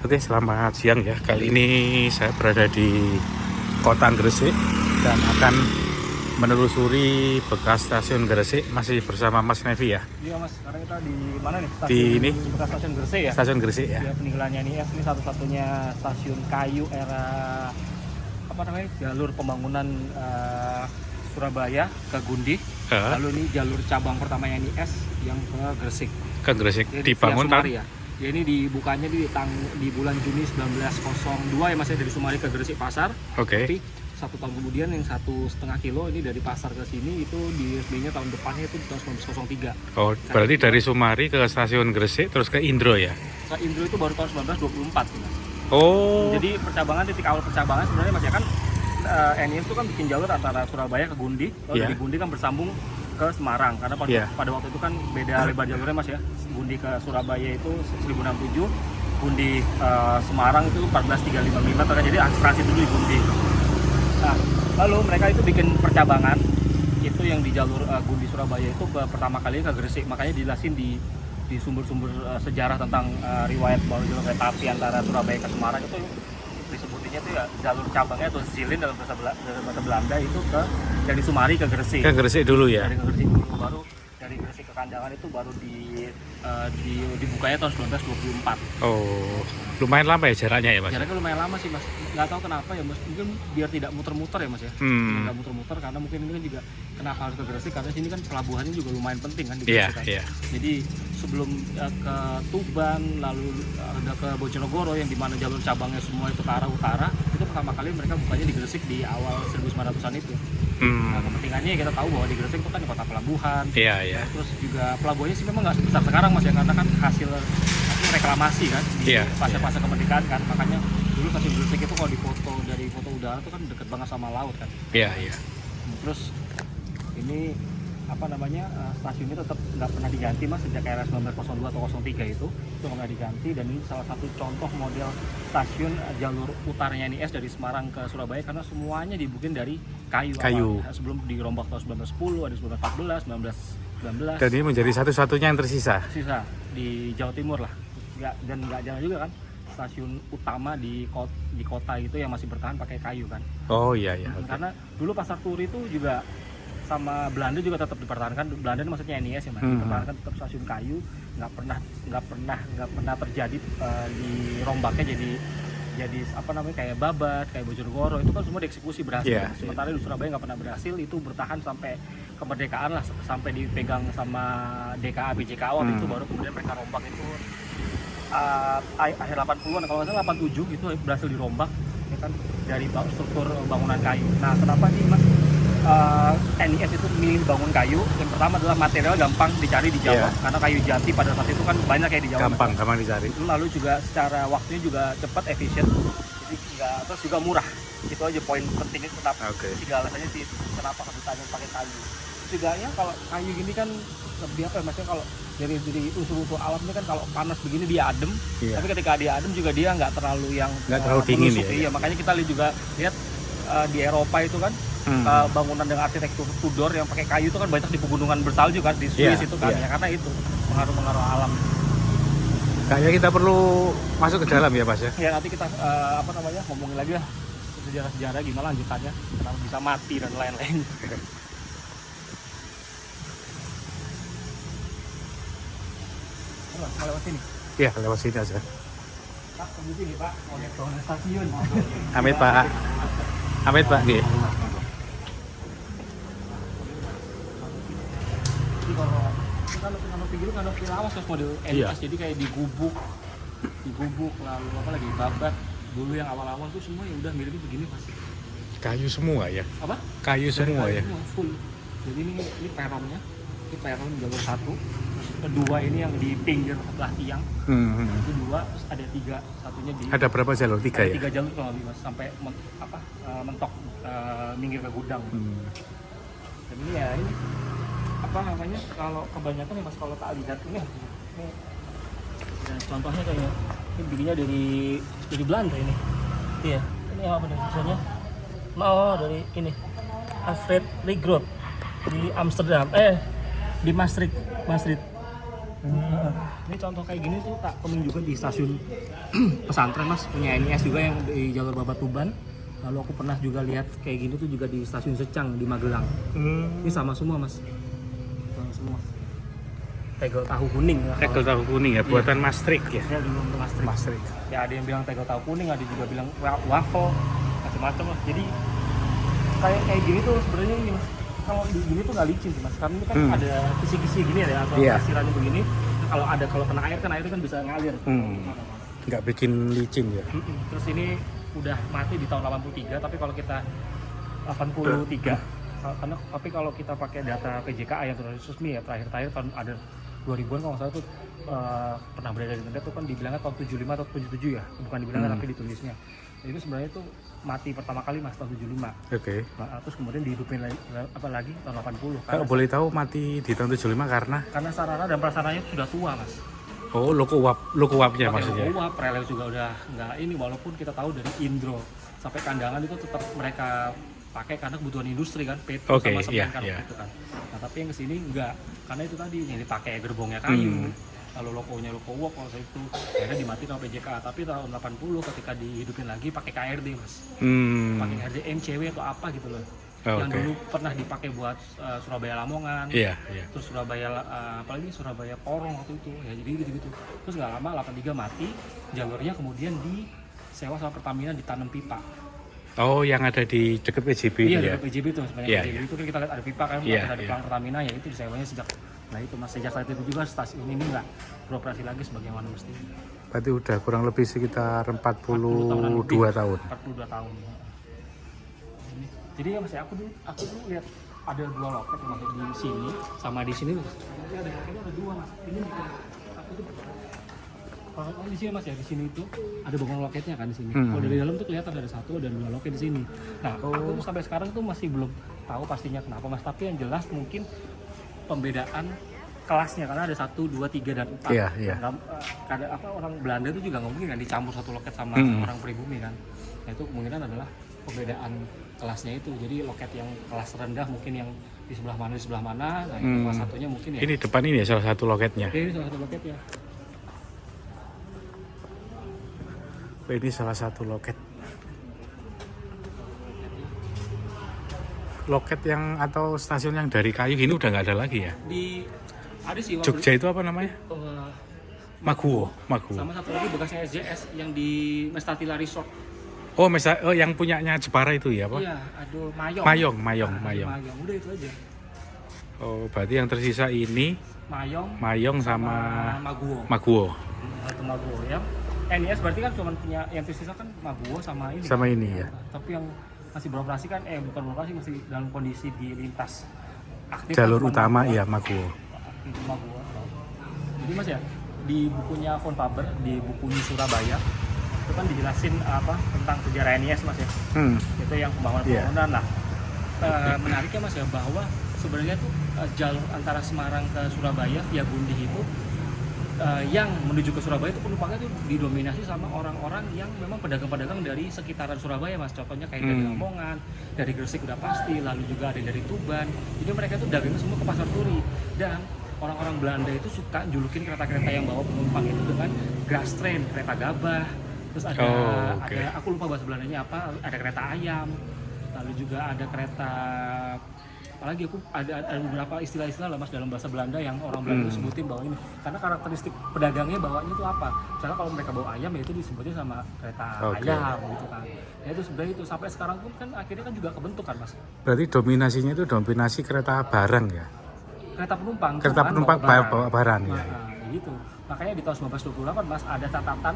Oke, selamat siang ya. Kali ini saya berada di Kota Gresik dan akan menelusuri bekas stasiun Gresik. Masih bersama Mas Nevi ya. Iya Mas, sekarang kita di mana nih? Di ini bekas stasiun Gresik ya? Stasiun Gresik ya. Ya, peninggalannya NIS ini satu-satunya stasiun kayu era jalur pembangunan Surabaya ke Gundi. Lalu ini jalur cabang pertamanya NIS yang ke Gresik. Ke Gresik Jadi dibangun via Sumari ya. Ya ini dibukanya di bulan Juni 1902 ya Mas ya, dari Sumari ke Gresik Pasar. Oke. Tapi 1 tahun kemudian yang 1,5 kilo ini dari pasar ke sini itu di resminya tahun depannya itu tahun 1903. Oh, berarti dari Sumari ke stasiun Gresik terus ke Indro ya? Ke Indro itu baru tahun 1924 Mas. Oh. Jadi titik awal percabangan sebenarnya Mas ya kan NIS itu kan bikin jalur antara Surabaya ke Gundi, lalu dari Gundi kan bersambung ke Semarang karena pada waktu itu kan beda lebar jalurnya Mas ya. Gundi ke Surabaya itu 1067, Gundi Semarang itu 1435 mm kan, jadi administrasi dulu di Gundi. Nah, lalu mereka itu bikin percabangan itu yang di jalur Gundi Surabaya itu pertama kali ke Gresik, makanya dijelasin di sumber-sumber sejarah tentang riwayat bahwa jalur kereta api antara Surabaya ke Semarang itu disebutinnya itu ya jalur cabangnya atau zilin dalam bahasa Belanda itu dari Sumari ke Gresik. Ke Gresik dulu ya. Dari Gresik dulu, baru dari Gresik ke Kandangan itu baru dibukanya tahun 1924. Oh, lumayan lama ya jaraknya ya Mas? Jaraknya lumayan lama sih Mas. Nggak tahu kenapa ya Mas. Mungkin biar tidak muter-muter ya Mas ya. Nggak muter-muter karena mungkin ini kan juga kenapa harus ke Gresik karena sini kan pelabuhannya juga lumayan penting kan di Gresik kan. Jadi sebelum ke Tuban lalu ada ke Bojonegoro yang dimana jalur cabangnya semua itu ke arah utara, itu pertama kali mereka bukanya di Gresik di awal 1900-an itu. Nah, kepentingannya kita tahu bahwa di Gresik itu kan di kota pelabuhan. Iya. Terus juga pelabuhannya sih memang nggak sebesar sekarang Mas ya, karena kan hasil reklamasi kan di fase-fase kemerdekaan kan, makanya dulu stasiun Gresik itu kalau dari foto udara itu kan deket banget sama laut kan. Iya. Terus ini stasiun ini tetap nggak pernah diganti Mas sejak era 1902 atau 03 itu nggak pernah diganti, dan ini salah satu contoh model stasiun jalur utaranya NIS dari Semarang ke Surabaya karena semuanya dibikin dari kayu. Sebelum dirombak tahun 1910, ada 1914, 1919. Dan ini menjadi satu-satunya yang tersisa di Jawa Timur lah. Dan nggak jarang juga kan stasiun utama di kota itu yang masih bertahan pakai kayu kan. Oh iya. Karena dulu Pasar Turi itu juga sama Belanda juga tetap dipertahankan. Belanda itu maksudnya NIS ya Mas, dipertahankan tetap stasiun kayu, nggak pernah terjadi dirombaknya jadi kayak Babat, kayak Bojonegoro itu kan semua dieksekusi berhasil. Sementara di Surabaya nggak pernah berhasil, itu bertahan sampai kemerdekaan lah, sampai dipegang sama DKA BJK waktu itu, baru kemudian mereka rombak itu akhir 80-an kalau nggak salah 87 gitu berhasil dirombak ya kan, dari struktur bangunan kayu. Nah, kenapa sih Mas NIS itu milih bangun kayu? Yang pertama adalah material gampang dicari di Jawa, karena kayu jati pada saat itu kan banyak kayak di Jawa. Gampang dicari. Lalu juga secara waktunya juga cepat, efisien, jadi terus juga murah. Itu aja poin pentingnya kenapa. Tiga alasannya sih kenapa harus ditanya pakai kayu. Juga ya kalau kayu gini kan lebih maksudnya kalau dari unsur-unsur alamnya kan kalau panas begini dia adem, tapi ketika dia adem juga dia nggak terlalu dingin ya. Makanya kita lihat di Eropa itu kan bangunan dengan arsitektur Tudor yang pakai kayu itu kan banyak di pegunungan bersalju kan, di Swiss itu kan ya, karena itu pengaruh alam. Kayaknya kita perlu masuk ke dalam ya Mas ya. Ya nanti kita ngomongin lagi lah sejarah gimana lanjutannya, kenapa bisa mati dan lain-lain. Mau lewat sini? Iya, lewat sini aja. Pak, tunggu sini Pak, mau lihat bangunan stasiun. Amit Pak, nggih. Jadi kalau pinggir kan lawas terus model NIS, jadi kayak digubuk lalu lagi babat. Dulu yang awal-awal tuh semua yang udah mirip begini Mas. Kayu semua ya? Apa? Kayu semua ya? Full. Jadi ini peronnya, ini peron jalur 1. Kedua ini yang di pinggir sebelah tiang. Itu 2, terus ada 3, satunya di. Ada berapa jalur? 3 ya? 3 jalur kalau lebih Mas, sampai mentok minggir ke gudang. Dan ini ya ini kalau kebanyakan ya Mas, kalau tak lihat ini dan contohnya kayak ini bikinnya dari Belanda ini. Iya, ini apa nih tulisannya? Dari ini Alfred Ligroth di Amsterdam, di Maastricht. Ini contoh kayak gini tuh tak temuin juga di stasiun pesantren mas, punya NIS juga yang di jalur Babat Tuban. Lalu aku pernah juga lihat kayak gini tuh juga di stasiun Secang di Magelang. Ini sama semua mas, sama semua. Tegel tahu kuning. Ya, Tegel tahu kuning ya, buatan Mas Trik ya. Ya dulu untuk Mas Trik. Mas Trik. Ya ada yang bilang tegel tahu kuning, ada juga bilang waffle, macam-macam lah. Jadi kayak gini tuh sebenarnya ini mas. Kalau di gini tuh nggak licin sih mas, karena ini kan ada kisi-kisi gini ya, atau siranya begini. Kalau kena air kan bisa ngalir. Nggak bikin licin ya. Terus ini udah mati di tahun 83, tapi kalau kita 83, tapi kalau kita pakai data PJKA yang resmi ya terakhir tahun ada 2000-an kalau nggak salah tuh pernah beredar di internet tuh kan dibilangnya tahun 75 atau 77 ya, bukan dibilangnya tapi ditulisnya. Itu sebenarnya itu mati pertama kali mas tahun 75. Oke. Nah, terus kemudian dihidupin lagi tahun 80. Kalau boleh tahu mati di tahun 75 karena sarana dan prasarananya sudah tua mas. Oh, loko uapnya maksudnya. Loko uap, relay juga udah nggak ini, walaupun kita tahu dari Indro sampai Kandangan itu tetap mereka pakai karena kebutuhan industri kan, petro sama semen kan gitu kan. Nah tapi yang kesini enggak, karena itu tadi yang dipakai gerbongnya kayu. Lalu lokonya loko uap kalau itu akhirnya dimati sama PJK, tapi tahun 80 ketika dihidupin lagi pakai KRD mas, pakai KRD MCW atau apa gitu loh, yang dulu pernah dipakai buat Surabaya Lamongan, terus Surabaya apalagi Surabaya Porong waktu itu ya, jadi gitu-gitu. Terus nggak lama 83 mati, jalurnya kemudian disewa sama Pertamina ditanam pipa. Oh, yang ada di dekat PJB iya, ya? Dekat PJB itu sebenarnya. PJB itu kan kita lihat ada pipa kan, ada di Plang Pertamina ya, itu disewanya sejak. Nah itu mas, sejak saat itu juga stasiun ini nggak beroperasi lagi sebagaimana mestinya. Berarti udah kurang lebih sekitar 42 tahun. 42 tahun. Jadi ya mas, aku dulu lihat ada dua loket mas, di sini sama di sini. Kayaknya ada dua mas. Ini aku tuh kalau di sini mas ya, di sini itu ada bangunan loketnya kan di sini. Kalau dari dalam tuh kelihatan ada satu dan dua loket di sini. Nah aku tuh sampai sekarang tuh masih belum tahu pastinya kenapa mas. Tapi yang jelas mungkin pembedaan kelasnya, karena ada 1, 2, 3 dan 4. Ada orang Belanda itu juga nggak mungkin kan dicampur satu loket sama orang pribumi kan. Nah itu kemungkinan adalah pembedaan kelasnya itu. Jadi loket yang kelas rendah mungkin yang di sebelah mana. Nah yang kelas satunya mungkin ya. Ini depan ini ya salah satu loketnya. Ini salah satu loketnya. Ini salah satu loket. Loket yang atau stasiun yang dari kayu gini udah nggak ada lagi ya? Ada sih. Jogja itu apa namanya? Maguwo. Sama satu lagi bekasnya SJS yang di Mestatila Resort. Oh, yang punyanya Jepara itu ya, apa? Iya, aduh, Mayong. Mayong. Udah itu aja. Oh, berarti yang tersisa ini Mayong sama Maguwo. Itu Maguwo ya. NIS berarti kan cuma punya yang tersisa kan Maguwo sama ini. Sama ini ya. Tapi yang masih beroperasi kan bukan beroperasi, masih dalam kondisi di lintas aktif. Jalur utama ya Maguwo. Jadi mas ya, di bukunya Von Faber, di bukunya Surabaya itu kan dijelasin tentang sejarah NIS mas ya. Itu yang pembangunan lah. Menariknya mas ya, bahwa sebenarnya tuh jalur antara Semarang ke Surabaya via Gundih itu yang menuju ke Surabaya itu penumpangnya itu didominasi sama orang-orang yang memang pedagang-pedagang dari sekitaran Surabaya mas. Contohnya kayak dari Lamongan, dari Gresik udah pasti, lalu juga ada dari Tuban. Jadi mereka itu dagangnya semua ke Pasar Turi. Dan orang-orang Belanda itu suka julukin kereta-kereta yang bawa penumpang itu dengan gas train, kereta gabah. Terus ada aku lupa bahasa Belandanya apa, ada kereta ayam. Lalu juga ada kereta, apalagi aku ada beberapa istilah-istilah lah mas dalam bahasa Belanda yang orang Belanda sebutin bahwa ini, karena karakteristik pedagangnya bawanya itu apa. Misalnya kalau mereka bawa ayam ya itu disebutnya sama kereta ayam gitu kan. Ya itu sebenarnya itu sampai sekarang pun kan akhirnya kan juga kebentuk kan mas. Berarti dominasinya itu dominasi kereta barang ya? Kereta penumpang bawa barang ya. Gitu. Makanya di tahun 1928 mas ada catatan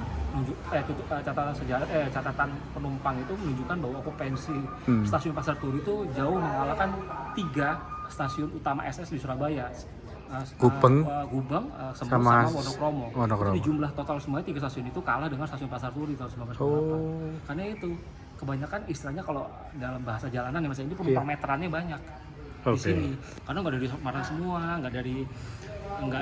catatan sejarah catatan penumpang itu menunjukkan bahwa okupansi stasiun Pasar Turi itu jauh mengalahkan 3 stasiun utama SS di Surabaya. Gubeng, sama Wonokromo. Di jumlah total semuanya 3 stasiun itu kalah dengan stasiun Pasar Turi tahun 1928. Karena itu kebanyakan istilahnya kalau dalam bahasa jalanan ya mas, ini penumpang meterannya banyak di sini. Karena nggak dari Semarang semua, nggak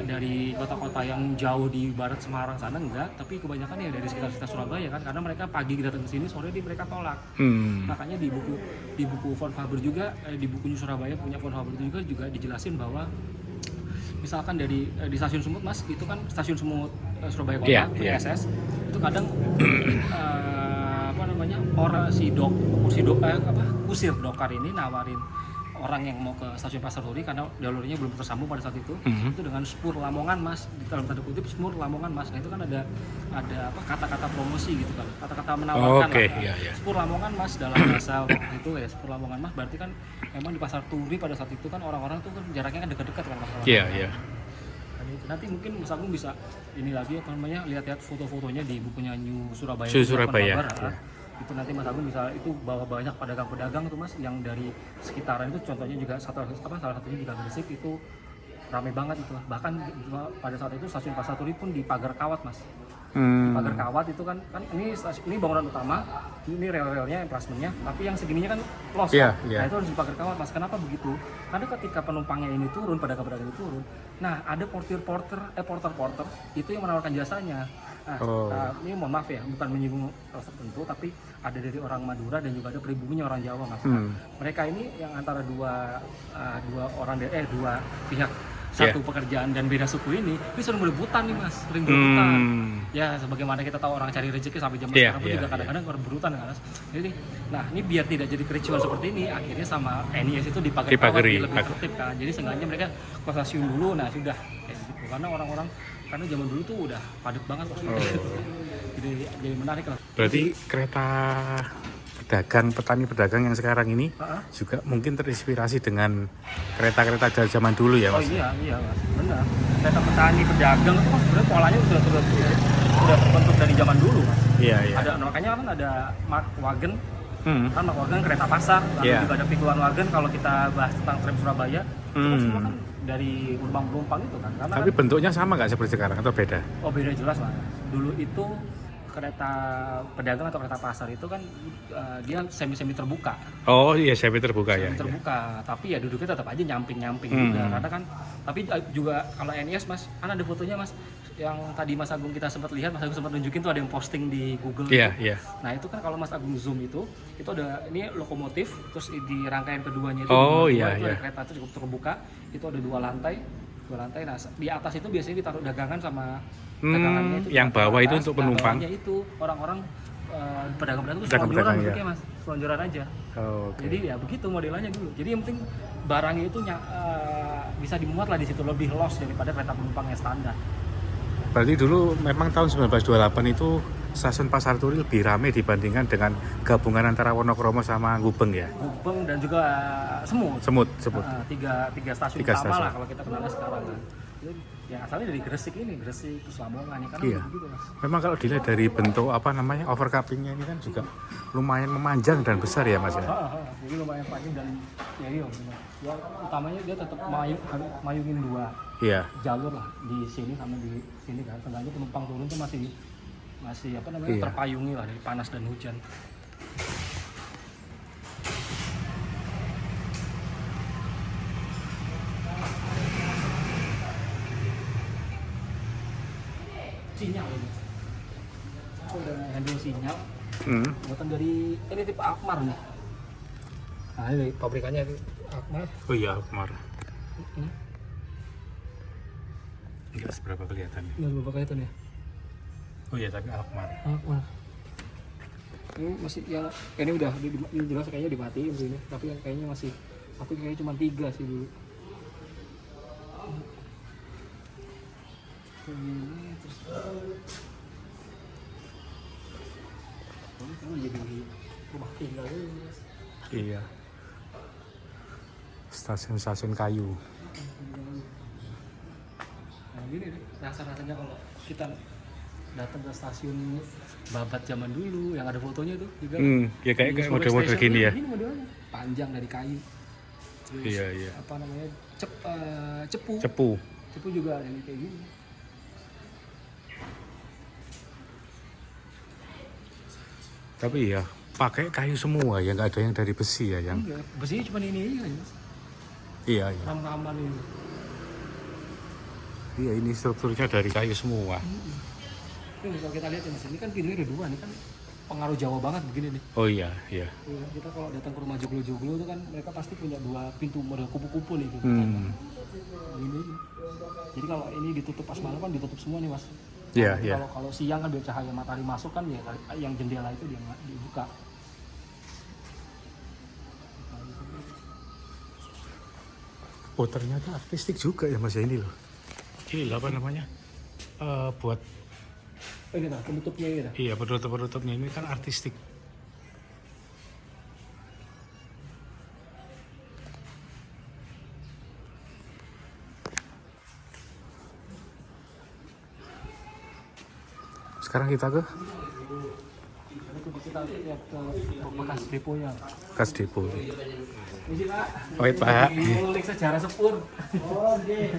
dari kota-kota yang jauh di barat Semarang sana, enggak, tapi kebanyakan ya dari sekitar Surabaya kan, karena mereka pagi datang ke sini, sore mereka tolak. Makanya di buku Von Faber juga, di bukunya Surabaya punya Von Faber itu juga dijelasin bahwa misalkan dari di stasiun Sumut Mas, itu kan stasiun Sumut Surabaya Kota, Iya, itu iya. SS, itu kadang apa namanya kusir dokar ini nawarin orang yang mau ke stasiun Pasar Turi karena jalurnya belum tersambung pada saat itu, itu dengan spur Lamongan Mas, di dalam tanda kutip spur Lamongan Mas. Nah itu kan ada apa kata-kata promosi gitu kan, kata-kata menawarkan Oke, lah. iya, iya. Spur Lamongan Mas dalam bahasa waktu itu ya, spur Lamongan Mas berarti kan memang di Pasar Turi pada saat itu kan orang-orang tuh kan jaraknya kan dekat-dekat kan Mas. Iya, iya. Nanti mungkin Mas Agung bisa ini lagi apa namanya lihat-lihat foto-fotonya di bukunya New Surabaya. Surabaya. Kabar, itu nanti Mas Agung bisa itu bawa banyak pedagang-pedagang tuh Mas yang dari sekitaran itu, contohnya juga salah satunya juga Gresik itu ramai banget itu, bahkan pada saat itu stasiun Pasar Turi pun di pagar kawat Mas. Di pagar kawat itu kan ini bangunan utama, ini rel-relnya, emplasementnya, tapi yang segininya kan los. Iya, Nah itu harus di pagar kawat Mas. Kenapa begitu? Karena ketika penumpangnya ini turun, pedagang-pedagang ini turun, nah ada porter-porter itu yang menawarkan jasanya. Nah, ini mohon maaf ya, bukan menyinggung ras tertentu, tapi ada dari orang Madura dan juga ada pribuminya orang Jawa Mas. Mereka ini yang antara dua pihak, satu pekerjaan dan beda suku ini sering berebutan nih Mas, sering berebutan. Ya sebagaimana kita tahu orang cari rezeki sampai jam sekarang pun juga kadang-kadang berebutan kan Mas. Jadi, nah ini biar tidak jadi kericuan seperti ini, akhirnya sama NIS itu dipagari lebih tertib kan. Jadi sengaja mereka ke stasiun dulu, nah sudah kayak gitu. Karena orang-orang karena zaman dulu tuh udah padat banget kok. Jadi menarik lah. Berarti kereta petani-pedagang yang sekarang ini juga mungkin terinspirasi dengan kereta-kereta dari zaman dulu ya Mas? Oh iya Mas, benar. Kereta petani pedagang itu kan sebenarnya polanya sudah terbentuk dari zaman dulu Mas. Iya. Ada makanya kan ada Mark Wagen. Kan Mark Wagen kereta pasar, lalu juga ada Pikulan Wagen kalau kita bahas tentang tram Surabaya. Itu kan semua kan dari penumpang itu kan. Karena tapi bentuknya sama nggak seperti sekarang atau beda? Oh beda jelas Mas. Dulu itu kereta pedagang atau kereta pasar itu kan dia semi terbuka. Oh iya, semi terbuka ya. Terbuka, tapi ya duduknya tetap aja nyamping juga. Karena kan, tapi juga kalau NIS Mas, kan ada fotonya Mas, yang tadi Mas Agung kita sempat lihat, Mas Agung sempat nunjukin tuh ada yang posting di Google. Iya. Nah itu kan kalau Mas Agung zoom itu ada ini lokomotif, terus di rangkaian keduanya itu, ada kereta itu cukup terbuka, itu ada dua lantai. Nah di atas itu biasanya ditaruh dagangan sama dagangannya itu. Yang bawah itu untuk penumpang. Bawahnya itu orang-orang pedagang-pedagang itu selonjoran bentuknya Mas, selonjoran aja. Jadi ya begitu modelannya dulu. Jadi yang penting barangnya itu bisa dimuat lah di situ, lebih los daripada kereta penumpangnya standar. Berarti dulu memang tahun 1928 itu stasiun Pasar Turi lebih ramai dibandingkan dengan gabungan antara Wonokromo sama Gubeng ya? Gubeng dan juga Semut. Tiga stasiun utama lah kalau kita kenalnya sekarang kan. Ya asalnya dari Gresik terus Lamongan ya, karena begitu Mas. Memang kalau dilihat dari bentuk overcuppingnya ini kan juga lumayan memanjang dan besar ya Mas ya? Jadi lumayan panjang dan ya utamanya dia tetap mayungin dua jalur lah di sini sama di sini kan. Seenggaknya penumpang turun tuh masih terpayungi lah dari panas dan hujan. Sinyal ini. Aku udah handle sinyal. Buatan dari ini tipe Alkmaar nih. Nah ini pabrikannya itu Alkmaar. Oh iya, Alkmaar. Enggak seberapa kelihatan. Enggak seberapa kelihatan ya. Oh iya, tapi Alkmaar. Ini masih yang ini udah ini jelas kayaknya dimatiin sini, tapi yang kayaknya masih cuma 3 sih dulu. Ini terus ini jadi rumah tinggal ini. Iya. Stasiun kayu. Nah gini deh, rasanya kalau kita datang ke stasiun Babat zaman dulu yang ada fotonya tuh juga. Ya kayak model-model gini ya. Ini modelnya panjang dari kayu. Terus iya. apa namanya? Cepu. Cepu juga ada kayak gini. Tapi ya pakai kayu semua ya, nggak ada yang dari besi ya yang. Enggak, besinya cuma ini aja. Iya. Ram-raman ini. Iya, ini strukturnya dari kayu semua. Ini kalau kita lihat ya Mas, ini kan pintunya ada 2 nih kan. pengaruh Jawa banget begini nih. Oh iya, iya. Iya, kita kalau datang ke rumah joglo-joglo itu kan mereka pasti punya 2 pintu model kupu-kupu nih gitu. Ini. Jadi kalau ini ditutup pas malam kan ditutup semua nih, Mas. Iya, iya. Kalau siang kan biar cahaya matahari masuk kan ya yang jendela itu dia nggak dibuka. Oh ternyata artistik juga ya Mas ya ini loh. Ini loh, apa namanya? Buat Ini nah, penutupnya ini. iya penutupnya ini kan artistik. Sekarang kita ke Kita lihat ke bekas deponya. kas depo. Ini Pak. Oh Pak. Ngulik sejarah sepur. Oh, nggih.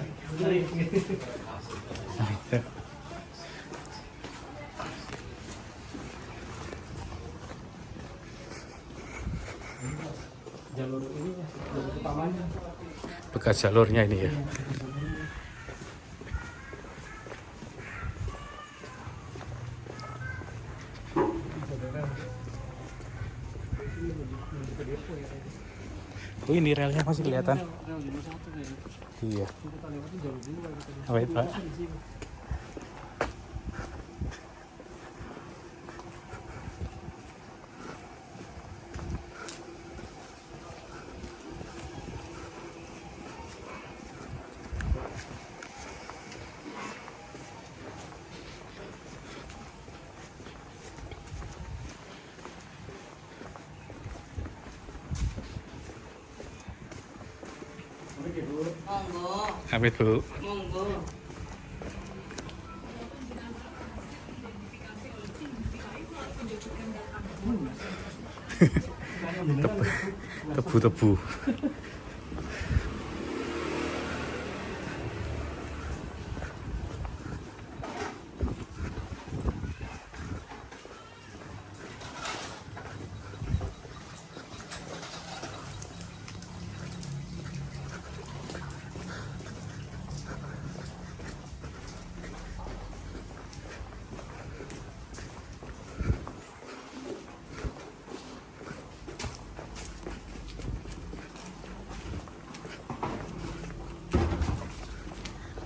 Jalur ini ya, jalur utamanya. Bekas jalurnya ini ya. Oh ini relnya masih kelihatan. Rel jalur 1 ya. Iya. Kita lewatin jalur 2 gitu. Oh Pak. Monggo, Amit Bu. monggo. Tebu-tebu.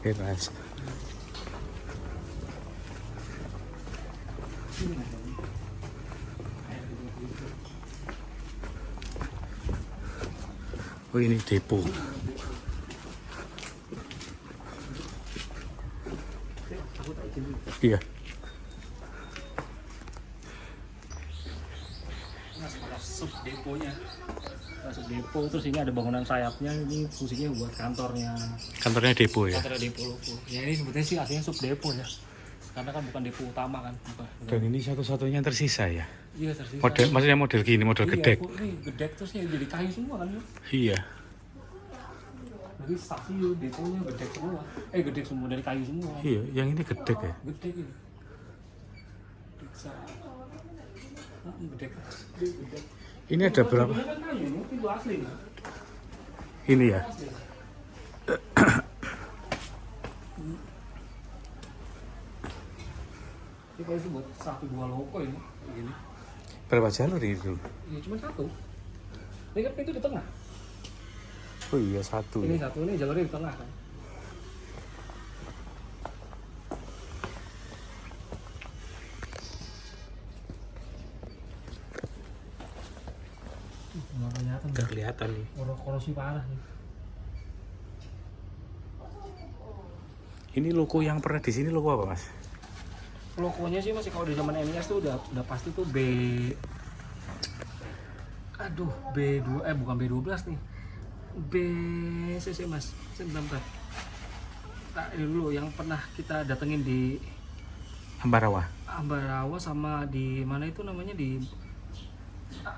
Oke Mas. Oh ini depo. Iya. Sub deponya. Sub depo terus ini ada bangunan sayapnya, ini fungsinya buat kantornya. Kantornya depo ya. Kantornya depo loko. Ya ini sebetulnya sih aslinya sub depo ya. Karena kan bukan depo utama kan. Bukan. Dan ini satu-satunya yang tersisa ya. Iya tersisa. Model, maksudnya model gini, model Iya, gedek. ini gedek terus ya jadi kayu semua kan. Iya. Jadi stasiun deponya gedek semua. Gedek semua dari kayu semua. Iya, yang ini gedek ya. Gedek ini. Bisa. Gedek. Gedek. Ini ada berapa? Ini kan kayu, ini pintu asli nih. Ini ya. Asli. Ini kayak itu buat 1-2 loko ini. Begini. Berapa jalur itu? Ya cuma 1. Ini kan pintu di tengah. Oh iya satu. Ini Ya. 1, ini jalurnya di tengah kan. Nggak kelihatan. Udah kelihatan nih. Korosi parah nih. Ini loko yang pernah di sini loko apa Mas? Lokonya sih masih kalau di zaman NIS tuh udah pasti tuh B2 bukan B12 nih. BCC Mas. Sebentar. Ini dulu yang pernah kita datengin di Ambarawa. Ambarawa sama di mana itu namanya di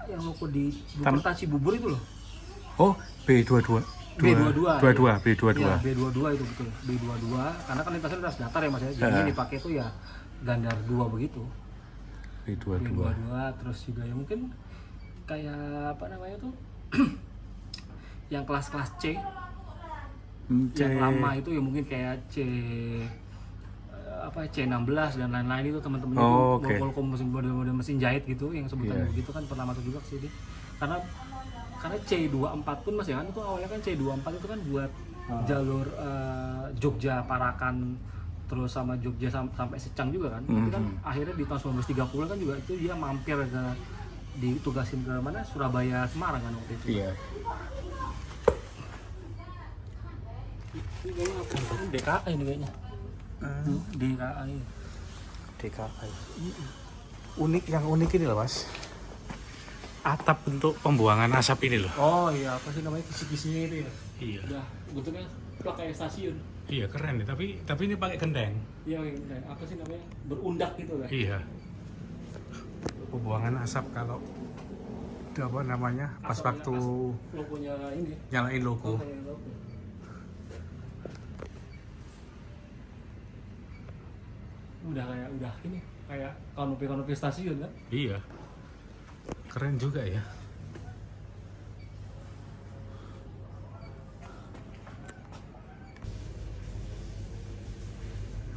yang loko di Buperta Cibubur itu loh. Oh, B22. B22. B22. Iya, B22 itu betul. B22 karena kan lintasan lintas datar ya Mas ya. Jadi yang dipakai itu ya gandar 2 begitu. B22. B22 terus juga ya mungkin kayak apa namanya tuh yang kelas-kelas C. Yang lama itu ya mungkin kayak C apa C16 dan lain-lain itu teman-teman Oh, itu oke. model-model mesin jahit gitu yang sebutan Iya. begitu kan pernah masuk juga ke sini. Karena C24 pun Mas ya kan itu awalnya kan C24 itu kan buat jalur Jogja Parakan terus sama Jogja sampai Secang juga kan. Tapi kan akhirnya di tahun 1930 kan juga itu dia mampir ke ditugasin ke mana Surabaya Semarang kan waktu itu. Iya. Ini kayaknya apa? Ini DKI ini kayaknya. DKI. DKI. Unik, yang unik ini loh Mas. Atap bentuk pembuangan asap ini loh. Oh iya, apa sih namanya kisi-kisinya itu ya? Iya. Udah, bentuknya plak kayak stasiun. Iya keren nih, tapi ini pakai genteng. Iya, apa sih namanya? Berundak gitu kan? Iya. Pembuangan asap kalau apa namanya pas Asapnya waktu logonya ini. nyalain logo. Kayak logo. Udah ini kayak kanopi stasiun kan? Iya. Keren juga ya.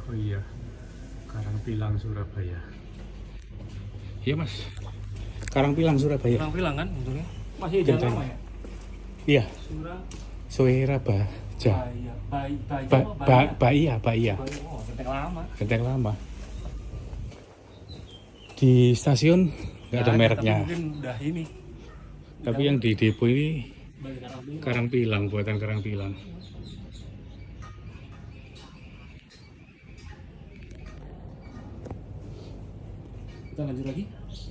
Oh iya. Karangpilang Surabaya. Iya Mas. Karangpilang Surabaya. Bilang kan bentuknya. Masih jalan Genteng. lama ya? Iya. Surabaya. Surabaya. Baia. Oh, genteng lama. Genteng lama. Di stasiun nggak ada mereknya. Tapi mungkin udah ini. Tapi yang di depo ini Bagi Karangpilang. Karangpilang, buatan Karangpilang. Kita lanjut lagi.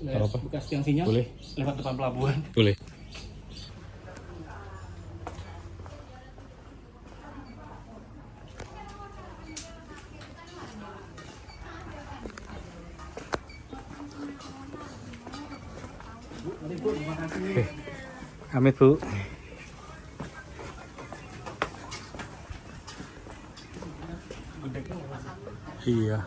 Gak apa-apa. Bekas tiang sinyal. Boleh? Lewat depan pelabuhan. Boleh. Mari Bu, terima kasih. Oke. Amit Bu. Gudegnya masih. Iya.